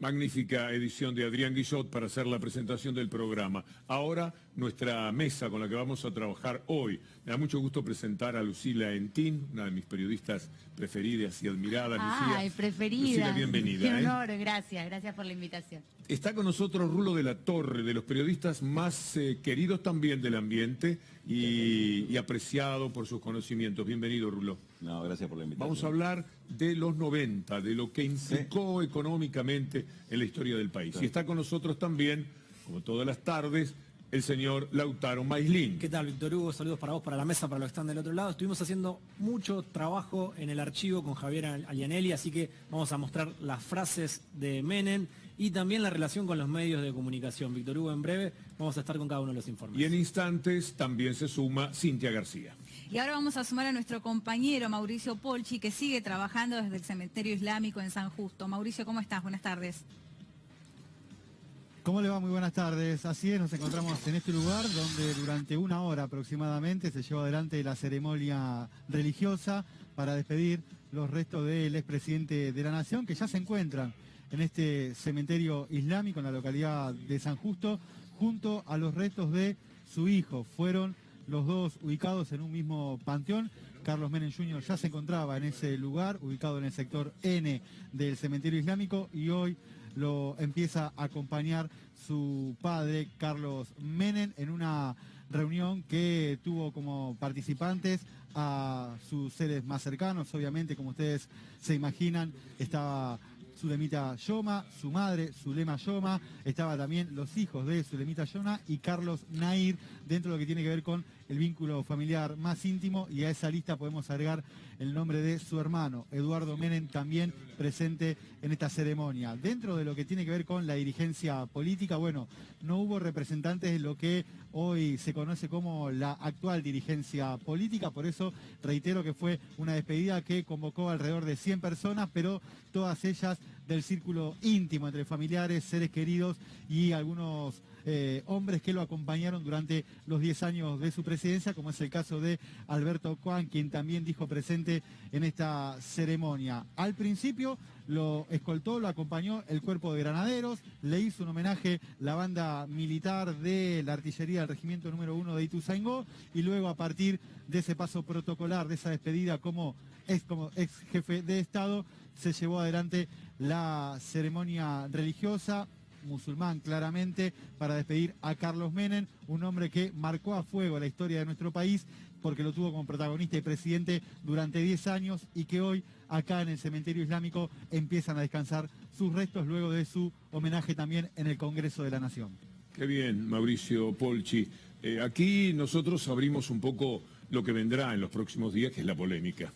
Magnífica edición de Adrián Guillot para hacer la presentación del programa. Ahora nuestra mesa con la que vamos a trabajar hoy. Me da mucho gusto presentar a Lucila Entín, una de mis periodistas preferidas y admiradas. Ay, Lucía, preferida. Lucila, bienvenida. Qué honor, gracias por la invitación. Está con nosotros Rulo de la Torre, de los periodistas más queridos también del ambiente y apreciado por sus conocimientos. Bienvenido, Rulo. No, gracias por la invitación. Vamos a hablar de los 90, de lo que implicó económicamente en la historia del país. Claro. Y está con nosotros también, como todas las tardes, el señor Lautaro Maislin. ¿Qué tal, Víctor Hugo? Saludos para vos, para la mesa, para los que están del otro lado. Estuvimos haciendo mucho trabajo en el archivo con Javier Alianelli, así que vamos a mostrar las frases de Menem y también la relación con los medios de comunicación. Víctor Hugo, en breve vamos a estar con cada uno de los informes. Y en instantes también se suma Cintia García. Y ahora vamos a sumar a nuestro compañero Mauricio Polchi, que sigue trabajando desde el Cementerio Islámico en San Justo. Mauricio, ¿cómo estás? Buenas tardes. ¿Cómo le va? Muy buenas tardes. Así es, nos encontramos en este lugar donde durante una hora aproximadamente se llevó adelante la ceremonia religiosa para despedir los restos del expresidente de la Nación, que ya se encuentran en este cementerio islámico en la localidad de San Justo, junto a los restos de su hijo. Fueron los dos ubicados en un mismo panteón. Carlos Menem Jr. ya se encontraba en ese lugar, ubicado en el sector N del cementerio islámico, y hoy lo empieza a acompañar su padre, Carlos Menem, en una reunión que tuvo como participantes a sus seres más cercanos. Obviamente, como ustedes se imaginan, estaba Zulemita Yoma, su madre, Zulema Yoma, estaba también los hijos de Zulemita Yoma y Carlos Nair, dentro de lo que tiene que ver con el vínculo familiar más íntimo, y a esa lista podemos agregar el nombre de su hermano, Eduardo Menem, también presente en esta ceremonia. Dentro de lo que tiene que ver con la dirigencia política, bueno, no hubo representantes de lo que hoy se conoce como la actual dirigencia política, por eso reitero que fue una despedida que convocó alrededor de 100 personas, pero todas ellas del círculo íntimo, entre familiares, seres queridos y algunos hombres que lo acompañaron durante los 10 años de su presidencia, como es el caso de Alberto Coan, quien también dijo presente en esta ceremonia. Al principio lo escoltó, lo acompañó el cuerpo de granaderos, le hizo un homenaje la banda militar de la artillería del regimiento número 1 de Ituzaingó, y luego, a partir de ese paso protocolar, de esa despedida como ex jefe de Estado, se llevó adelante la ceremonia religiosa, musulmán claramente, para despedir a Carlos Menem, un hombre que marcó a fuego la historia de nuestro país porque lo tuvo como protagonista y presidente durante 10 años, y que hoy acá en el cementerio islámico empiezan a descansar sus restos luego de su homenaje también en el Congreso de la Nación. Qué bien, Mauricio Polchi. Aquí nosotros abrimos un poco lo que vendrá en los próximos días, que es la polémica.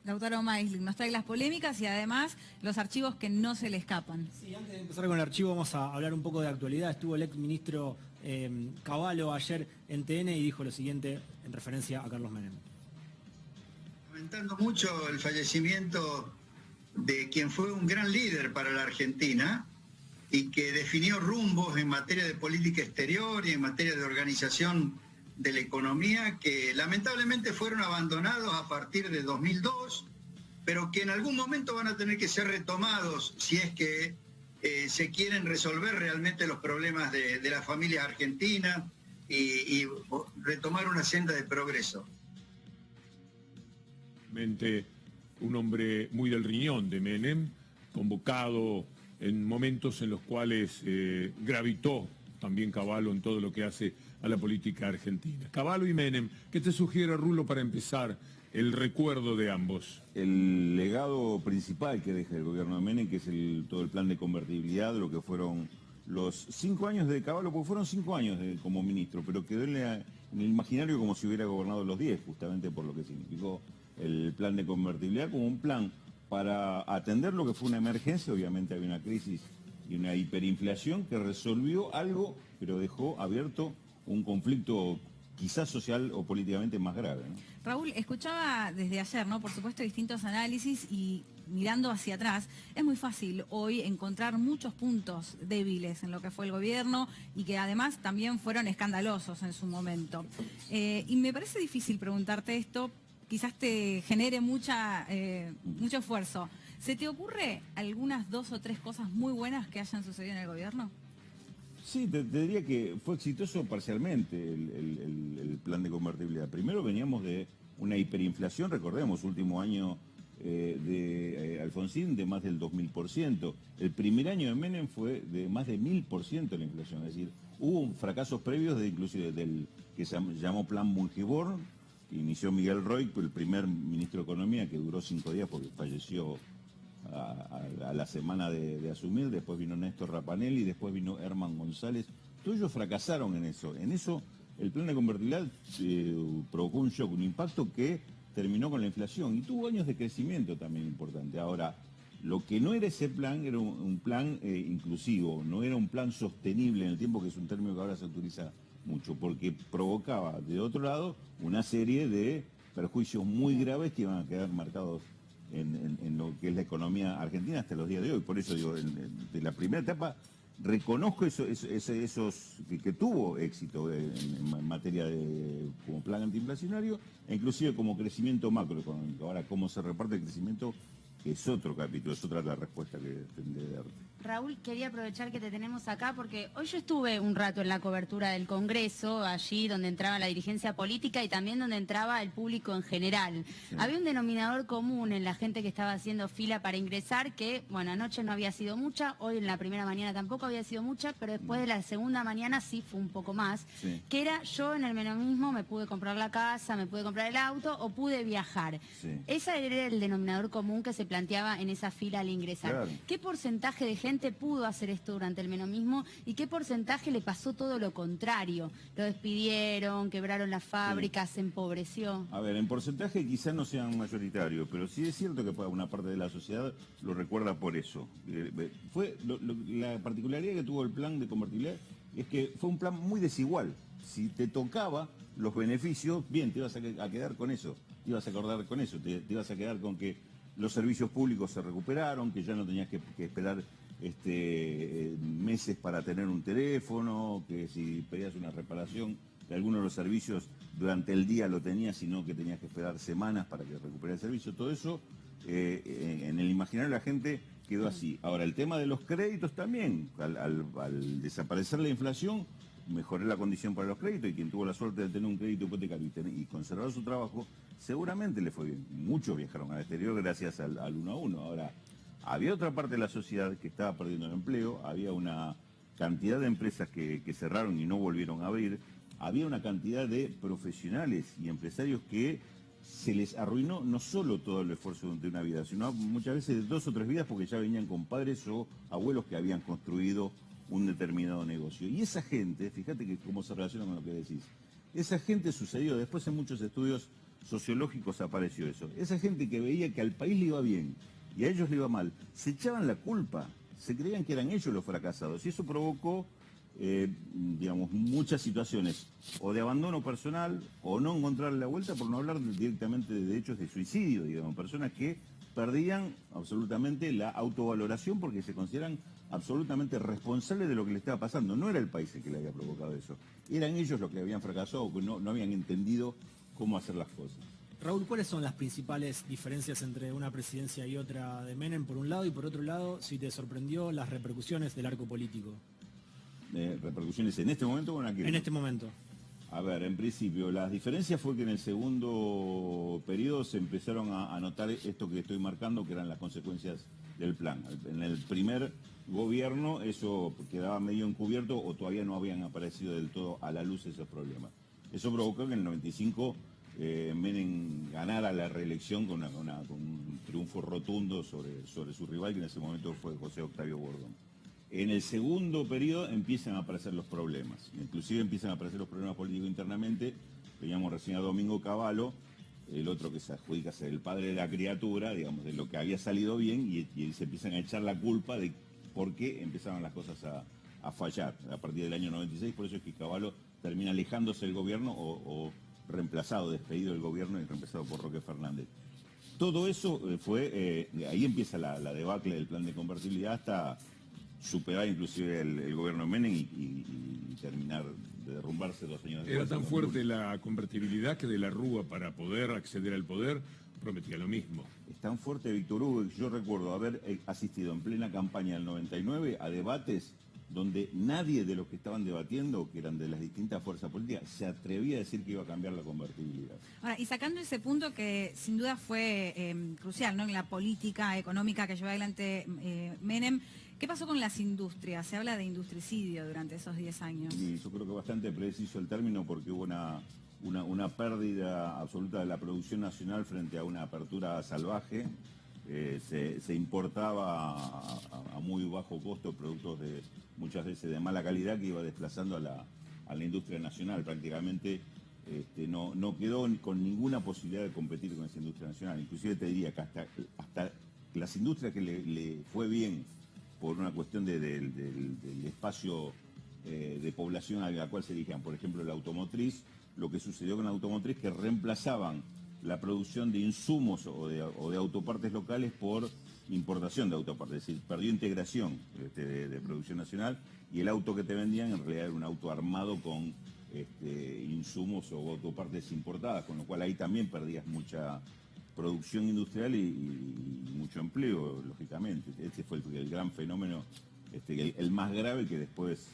Lautaro Maislin nos trae las polémicas y además los archivos que no se le escapan. Sí, antes de empezar con el archivo vamos a hablar un poco de actualidad. Estuvo el ex ministro Cavallo ayer en TN y dijo lo siguiente en referencia a Carlos Menem. Lamentando mucho el fallecimiento de quien fue un gran líder para la Argentina y que definió rumbos en materia de política exterior y en materia de organización de la economía, que lamentablemente fueron abandonados a partir de 2002, pero que en algún momento van a tener que ser retomados si es que se quieren resolver realmente los problemas de la familia argentina y retomar una senda de progreso. Un hombre muy del riñón de Menem, convocado en momentos en los cuales gravitó también Cavallo en todo lo que hace a la política argentina. Cavallo y Menem, ¿qué te sugiere, Rulo, para empezar el recuerdo de ambos? El legado principal que deja el gobierno de Menem, que es todo el plan de convertibilidad, lo que fueron los 5 años de Cavallo, porque fueron 5 años como ministro, pero quedó en el imaginario como si hubiera gobernado los 10, justamente por lo que significó el plan de convertibilidad, como un plan para atender lo que fue una emergencia. Obviamente había una crisis y una hiperinflación que resolvió algo, pero dejó abierto un conflicto quizás social o políticamente más grave, ¿no? Raúl, escuchaba desde ayer, ¿no? Por supuesto, distintos análisis, y mirando hacia atrás, es muy fácil hoy encontrar muchos puntos débiles en lo que fue el gobierno y que además también fueron escandalosos en su momento. Y me parece difícil preguntarte esto, quizás te genere mucho esfuerzo. ¿Se te ocurre algunas 2 o 3 cosas muy buenas que hayan sucedido en el gobierno? Sí, te diría que fue exitoso parcialmente el plan de convertibilidad. Primero veníamos de una hiperinflación, recordemos, último año de Alfonsín de más del 2000%. El primer año de Menem fue de más de 1000% la inflación, es decir, hubo fracasos previos inclusive del que se llamó Plan Mungiborn, que inició Miguel Roig, el primer ministro de Economía, que duró 5 días porque falleció a la semana de asumir. Después vino Néstor Rapanelli, después vino Herman González. Todos ellos fracasaron en eso. En eso el plan de convertibilidad provocó un shock, un impacto que terminó con la inflación y tuvo años de crecimiento también importante. Ahora, lo que no era ese plan era un plan inclusivo, no era un plan sostenible en el tiempo, que es un término que ahora se utiliza mucho, porque provocaba de otro lado una serie de perjuicios muy graves que iban a quedar marcados en lo que es la economía argentina hasta los días de hoy. Por eso digo, de la primera etapa reconozco esos que tuvo éxito en materia de como plan antiinflacionario e inclusive como crecimiento macroeconómico. Ahora, cómo se reparte el crecimiento es otro capítulo, es otra la respuesta que tendré de darte. Raúl, quería aprovechar que te tenemos acá porque hoy yo estuve un rato en la cobertura del Congreso, allí donde entraba la dirigencia política y también donde entraba el público en general. Sí. Había un denominador común en la gente que estaba haciendo fila para ingresar, que, bueno, anoche no había sido mucha, hoy en la primera mañana tampoco había sido mucha, pero después de la segunda mañana sí fue un poco más, sí. Que era, yo en el menemismo me pude comprar la casa, me pude comprar el auto o pude viajar. Sí. Ese era el denominador común que se planteaba en esa fila al ingresar. Claro. ¿Qué porcentaje de gente pudo hacer esto durante el menemismo y qué porcentaje le pasó todo lo contrario? Lo despidieron, quebraron las fábricas, sí. Se empobreció. A ver, en porcentaje quizás no sean mayoritarios, pero sí es cierto que una parte de la sociedad lo recuerda por eso. La particularidad que tuvo el plan de convertibilidad es que fue un plan muy desigual. Si te tocaba los beneficios, bien, te ibas a quedar con eso, te ibas a acordar con eso, te ibas a quedar con que los servicios públicos se recuperaron, que ya no tenías que esperar meses para tener un teléfono, que si pedías una reparación de alguno de los servicios durante el día lo tenías, sino que tenías que esperar semanas para que recuperara el servicio. Todo eso en el imaginario de la gente quedó así. Ahora, el tema de los créditos también, al desaparecer la inflación, mejoró la condición para los créditos, y quien tuvo la suerte de tener un crédito hipotecario y conservar su trabajo, seguramente le fue bien. Muchos viajaron al exterior gracias al 1 a 1. Ahora, había otra parte de la sociedad que estaba perdiendo el empleo, había una cantidad de empresas que cerraron y no volvieron a abrir, había una cantidad de profesionales y empresarios que se les arruinó no solo todo el esfuerzo de una vida, sino muchas veces 2 o 3 vidas, porque ya venían con padres o abuelos que habían construido un determinado negocio. Y esa gente, fíjate que cómo se relaciona con lo que decís, esa gente sucedió, después en muchos estudios sociológicos apareció eso, esa gente que veía que al país le iba bien y a ellos le iba mal, se echaban la culpa, se creían que eran ellos los fracasados, y eso provocó, digamos, muchas situaciones o de abandono personal o no encontrarle la vuelta, por no hablar directamente de hechos de suicidio, digamos, personas que perdían absolutamente la autovaloración porque se consideran absolutamente responsables de lo que le estaba pasando. No era el país el que le había provocado eso, eran ellos los que habían fracasado, que no habían entendido cómo hacer las cosas. Raúl, ¿cuáles son las principales diferencias entre una presidencia y otra de Menem, por un lado, y por otro lado, si te sorprendió las repercusiones del arco político? ¿Repercusiones en este momento o en aquel? En este momento. A ver, en principio, las diferencias fue que en el segundo periodo se empezaron a notar esto que estoy marcando, que eran las consecuencias del plan. En el primer gobierno eso quedaba medio encubierto o todavía no habían aparecido del todo a la luz esos problemas. Eso provocó que en el 95 Menem ganara la reelección con un triunfo rotundo sobre su rival, que en ese momento fue José Octavio Bordón. En el segundo periodo empiezan a aparecer los problemas, inclusive empiezan a aparecer los problemas políticos internamente. Teníamos recién a Domingo Cavallo, el otro que se adjudica ser el padre de la criatura, digamos, de lo que había salido bien, y se empiezan a echar la culpa de por qué empezaron las cosas a fallar a partir del año 96, por eso es que Cavallo termina alejándose del gobierno o reemplazado, despedido del gobierno y reemplazado por Roque Fernández. Todo eso ahí empieza la debacle del plan de convertibilidad hasta superar inclusive el gobierno de Menem y terminar de derrumbarse 2 años después. Era tan fuerte la convertibilidad que de la Rúa, para poder acceder al poder, prometía lo mismo. Es tan fuerte Víctor Hugo que yo recuerdo haber asistido en plena campaña del 99 a debates donde nadie de los que estaban debatiendo, que eran de las distintas fuerzas políticas, se atrevía a decir que iba a cambiar la convertibilidad. Ahora, y sacando ese punto que sin duda fue crucial, ¿no?, en la política económica que llevó adelante Menem, ¿qué pasó con las industrias? Se habla de industricidio durante esos 10 años. Y yo creo que bastante preciso el término porque hubo una pérdida absoluta de la producción nacional frente a una apertura salvaje. Se importaba a muy bajo costo productos muchas veces de mala calidad que iba desplazando a la industria nacional. Prácticamente no quedó con ninguna posibilidad de competir con esa industria nacional. Inclusive te diría que hasta las industrias que le fue bien por una cuestión del espacio de población a la cual se dirigían, por ejemplo la automotriz, lo que sucedió con la automotriz que reemplazaban la producción de insumos o de autopartes locales por importación de autopartes, es decir, perdió integración de producción nacional y el auto que te vendían en realidad era un auto armado con insumos o autopartes importadas, con lo cual ahí también perdías mucha producción industrial y mucho empleo, lógicamente. Este fue el gran fenómeno, el más grave que después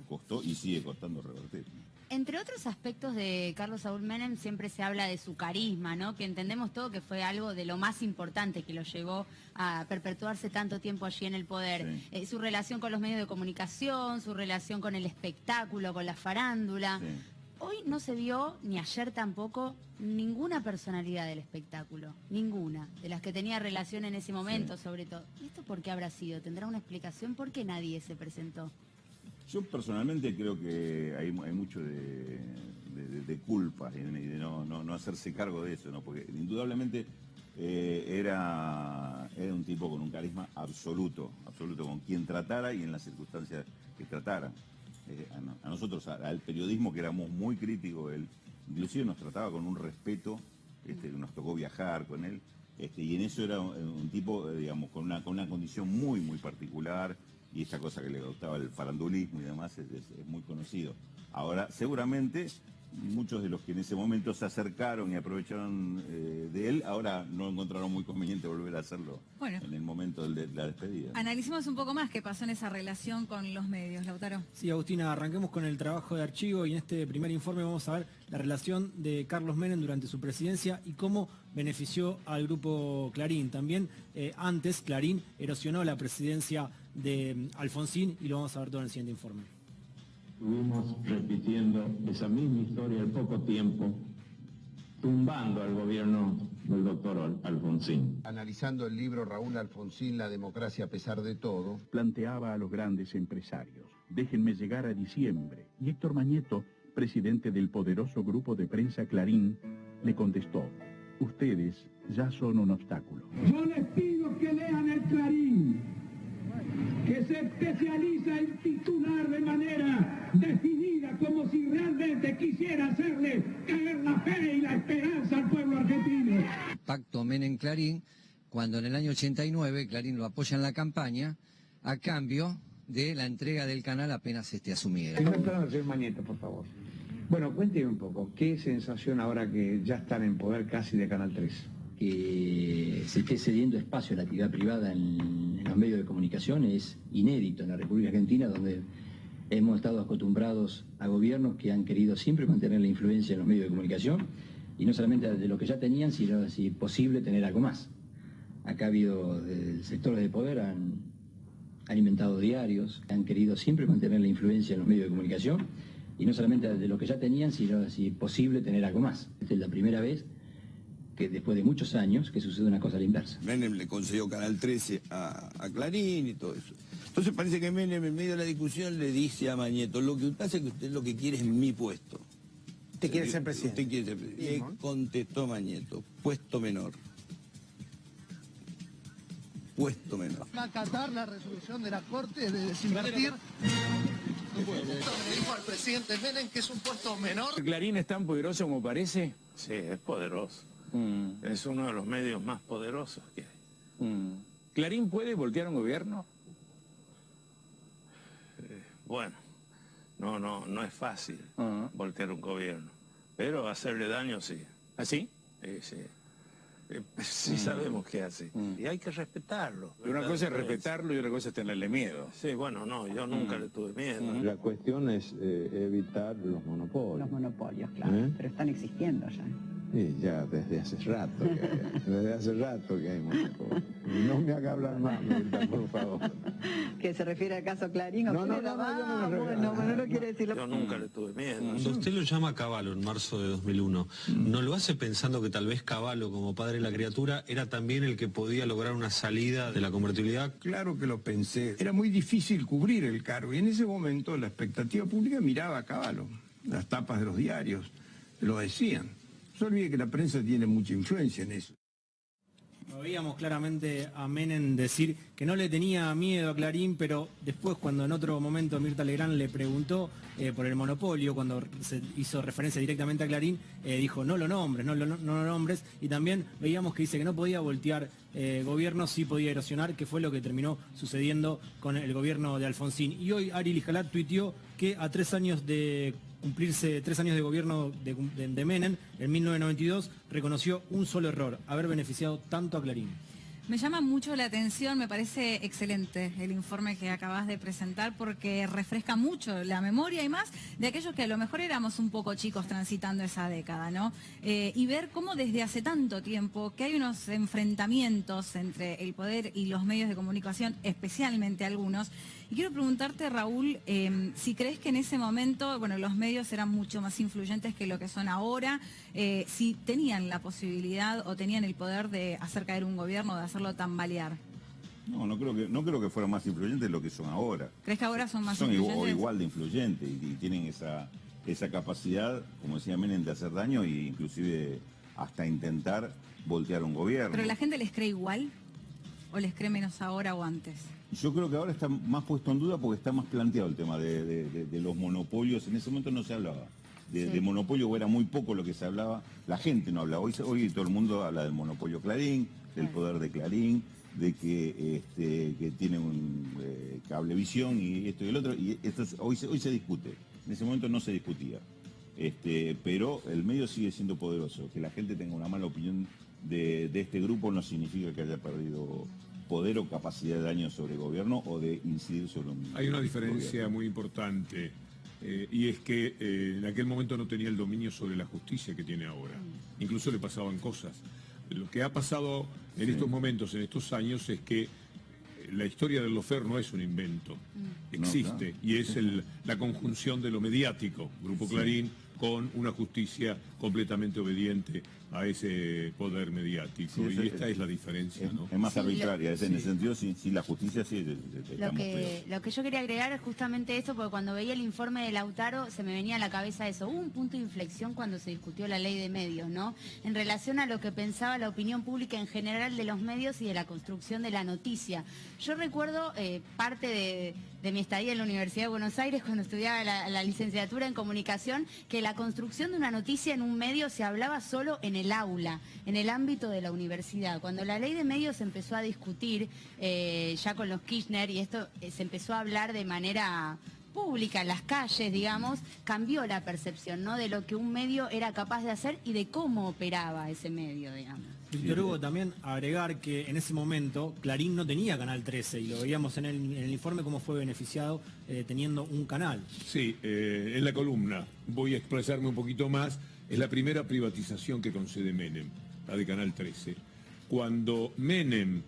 costó y sigue costando revertir. Entre otros aspectos de Carlos Saúl Menem siempre se habla de su carisma, ¿no? Que entendemos todo que fue algo de lo más importante que lo llevó a perpetuarse tanto tiempo allí en el poder. Sí. Su relación con los medios de comunicación, su relación con el espectáculo, con la farándula. Sí. Hoy no se vio, ni ayer tampoco, ninguna personalidad del espectáculo, ninguna, de las que tenía relación en ese momento, sobre todo. ¿Y esto por qué habrá sido? ¿Tendrá una explicación? ¿Por qué nadie se presentó? Yo personalmente creo que hay mucho de culpa y de no hacerse cargo de eso, ¿no? Porque indudablemente era un tipo con un carisma absoluto con quien tratara y en las circunstancias que tratara. A nosotros, al periodismo, que éramos muy críticos, él inclusive nos trataba con un respeto, nos tocó viajar con él, y en eso era un tipo, digamos, con una condición muy particular. Y esa cosa que le gustaba el farandulismo y demás es muy conocido. Ahora, seguramente, muchos de los que en ese momento se acercaron y aprovecharon de él, ahora no encontraron muy conveniente volver a hacerlo en el momento de la despedida. Analicemos un poco más qué pasó en esa relación con los medios, Lautaro. Sí, Agustina, arranquemos con el trabajo de archivo y en este primer informe vamos a ver la relación de Carlos Menem durante su presidencia y cómo benefició al grupo Clarín. También antes Clarín erosionó la presidencia de Alfonsín y lo vamos a ver todo en el siguiente informe. Estuvimos repitiendo esa misma historia al poco tiempo, tumbando al gobierno del doctor Alfonsín. Analizando el libro Raúl Alfonsín, La democracia a pesar de todo, planteaba a los grandes empresarios: déjenme llegar a diciembre. Y Héctor Mañeto, presidente del poderoso grupo de prensa Clarín, le contestó: ustedes ya son un obstáculo. Yo les pido que lean el Clarín, que se especializa en titular de manera definida, como si realmente quisiera hacerle caer la fe y la esperanza al pueblo argentino. Pacto Menem-Clarín, cuando en el año 89 Clarín lo apoya en la campaña, a cambio de la entrega del canal apenas asumiera. Señor Mañeto, por favor. Bueno, cuénteme un poco, ¿qué sensación ahora que ya están en poder casi de Canal 3? Que se esté cediendo espacio a la actividad privada en los medios de comunicación es inédito en la República Argentina, donde hemos estado acostumbrados a gobiernos que han querido siempre mantener la influencia en los medios de comunicación, y no solamente de lo que ya tenían, sino si posible tener algo más. Acá ha habido sectores de poder, han inventado diarios, han querido siempre mantener la influencia en los medios de comunicación, y no solamente de lo que ya tenían, sino si posible tener algo más. Esta es la primera vez que después de muchos años que sucede una cosa a la inversa. Menem le concedió Canal 13 a Clarín y todo eso. Entonces parece que Menem en medio de la discusión le dice a Mañeto: lo que pasa es que usted lo que quiere es mi puesto. ¿Usted quiere ser presidente? Usted quiere ser presidente. Y contestó Mañeto: puesto menor. Puesto menor. ¿Va a acatar la resolución de la Corte de desinvertir? Le dijo al presidente Menem que es un puesto menor. ¿Clarín es tan poderoso como parece? Sí, es poderoso. Es uno de los medios más poderosos que hay. ¿Clarín puede voltear un gobierno? Bueno, no es fácil voltear un gobierno, pero hacerle daño sí. ¿Ah, sí? Sí. Sí sabemos qué hace. Y hay que respetarlo. Una cosa es respetarlo y otra cosa es tenerle miedo. Sí, bueno, no, yo nunca le tuve miedo. La cuestión es evitar los monopolios. Los monopolios, claro, pero están existiendo ya. Sí, ya desde hace rato que hay monopolios. No me haga hablar más, Mirta, por favor. ¿Que se refiere al caso Clarín? No, yo no no quiere decirlo. Yo nunca le tuve miedo. Cuando usted lo llama a Cavallo en marzo de 2001, ¿no lo hace pensando que tal vez Cavallo, como padre de la criatura, era también el que podía lograr una salida de la convertibilidad? Claro que lo pensé. Era muy difícil cubrir el cargo y en ese momento la expectativa pública miraba a Cavallo. Las tapas de los diarios lo decían. No se olvide que la prensa tiene mucha influencia en eso. Oíamos claramente a Menem decir que no le tenía miedo a Clarín, pero después cuando en otro momento Mirta Legrand le preguntó por el monopolio, cuando se hizo referencia directamente a Clarín, dijo no lo nombres, y también veíamos que dice que no podía voltear gobierno, sí podía erosionar, que fue lo que terminó sucediendo con el gobierno de Alfonsín. Y hoy Ari Lijalat tuiteó que a 3 años de cumplirse 3 años de gobierno de Menem, en 1992, reconoció un solo error, haber beneficiado tanto a Clarín. Me llama mucho la atención, me parece excelente el informe que acabas de presentar porque refresca mucho la memoria y más de aquellos que a lo mejor éramos un poco chicos transitando esa década, ¿no? Y ver cómo desde hace tanto tiempo que hay unos enfrentamientos entre el poder y los medios de comunicación, especialmente algunos. Y quiero preguntarte, Raúl, si crees que en ese momento, bueno, los medios eran mucho más influyentes que lo que son ahora, si tenían la posibilidad o tenían el poder de hacer caer un gobierno, de hacerlo tambalear. No creo que fueran más influyentes de lo que son ahora. ¿Crees que ahora son más influyentes? Son igual de influyentes y tienen esa capacidad, como decía Menem, de hacer daño e inclusive hasta intentar voltear un gobierno. ¿Pero la gente les cree igual o les cree menos ahora o antes? Yo creo que ahora está más puesto en duda porque está más planteado el tema de los monopolios. En ese momento no se hablaba de monopolio, o era muy poco lo que se hablaba. La gente no hablaba. Hoy todo el mundo habla del monopolio Clarín, del poder de Clarín, de que tiene un cablevisión y esto y el otro. Y esto hoy se discute. En ese momento no se discutía. Pero el medio sigue siendo poderoso. Que la gente tenga una mala opinión de este grupo no significa que haya perdido poder o capacidad de daño sobre el gobierno o de incidir sobre un Hay una diferencia muy importante y es que en aquel momento no tenía el dominio sobre la justicia que tiene ahora. Incluso le pasaban cosas. Lo que ha pasado en estos momentos, en estos años, es que la historia del lawfare no es un invento, existe, y es la conjunción de lo mediático, Grupo Clarín, con una justicia completamente obediente a ese poder mediático. Y esta es la diferencia, ¿no? Es más arbitraria, en ese sentido, sí, la justicia sí. Lo que yo quería agregar es justamente eso, porque cuando veía el informe de Lautaro se me venía a la cabeza eso. Hubo un punto de inflexión cuando se discutió la ley de medios, ¿no? En relación a lo que pensaba la opinión pública en general de los medios y de la construcción de la noticia. Yo recuerdo parte de mi estadía en la Universidad de Buenos Aires, cuando estudiaba la licenciatura en comunicación, que la construcción de una noticia en un medio se hablaba solo en el aula, en el ámbito de la universidad. Cuando la ley de medios se empezó a discutir, ya con los Kirchner, y esto se empezó a hablar de manera pública en las calles, digamos, cambió la percepción, ¿no?, de lo que un medio era capaz de hacer y de cómo operaba ese medio, digamos. Víctor Hugo, también agregar que en ese momento Clarín no tenía Canal 13 y lo veíamos en el informe cómo fue beneficiado teniendo un canal. Sí, en la columna voy a expresarme un poquito más. Es la primera privatización que concede Menem, la de Canal 13. Cuando Menem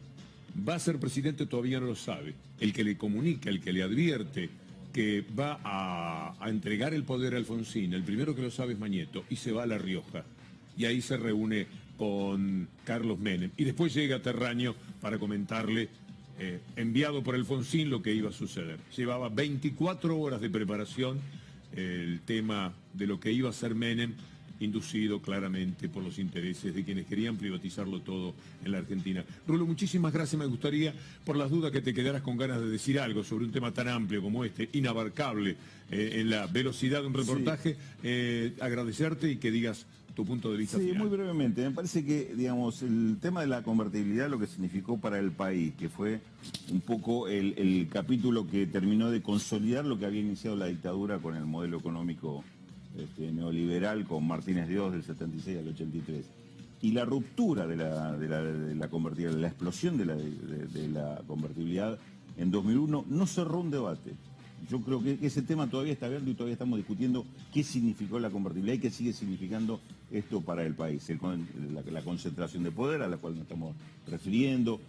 va a ser presidente todavía no lo sabe. El que le comunica, el que le advierte que va a entregar el poder a Alfonsín, el primero que lo sabe es Mañeto, y se va a La Rioja. Y ahí se reúne con Carlos Menem. Y después llega Terraño para comentarle, enviado por Alfonsín, lo que iba a suceder. Llevaba 24 horas de preparación el tema de lo que iba a ser Menem, inducido claramente por los intereses de quienes querían privatizarlo todo en la Argentina. Rulo, muchísimas gracias. Me gustaría, por las dudas, que te quedaras con ganas de decir algo sobre un tema tan amplio como este, inabarcable en la velocidad de un reportaje, agradecerte y que digas tu punto de vista final. Muy brevemente. Me parece que, digamos, el tema de la convertibilidad, lo que significó para el país, que fue un poco el capítulo que terminó de consolidar lo que había iniciado la dictadura con el modelo económico neoliberal, con Martínez Dios del 76 al 83. y la ruptura de la convertibilidad, la explosión de la convertibilidad en 2001 no cerró un debate. Yo creo que ese tema todavía está abierto y todavía estamos discutiendo qué significó la convertibilidad y qué sigue significando esto para el país. La concentración de poder a la cual nos estamos refiriendo,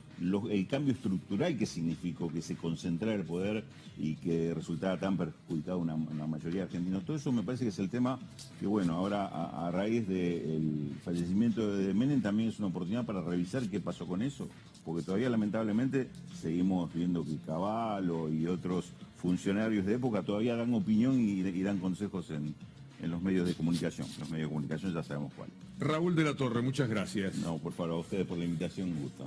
el cambio estructural que significó que se concentrara el poder y que resultara tan perjudicado una mayoría de argentinos. Todo eso me parece que es el tema que, bueno, ahora a raíz del fallecimiento de Menem también es una oportunidad para revisar qué pasó con eso, porque todavía lamentablemente seguimos viendo que Cavallo y otros funcionarios de época todavía dan opinión y dan consejos en los medios de comunicación. Los medios de comunicación ya sabemos cuál. Raúl de la Torre, muchas gracias. No, por favor, a ustedes por la invitación, un gusto.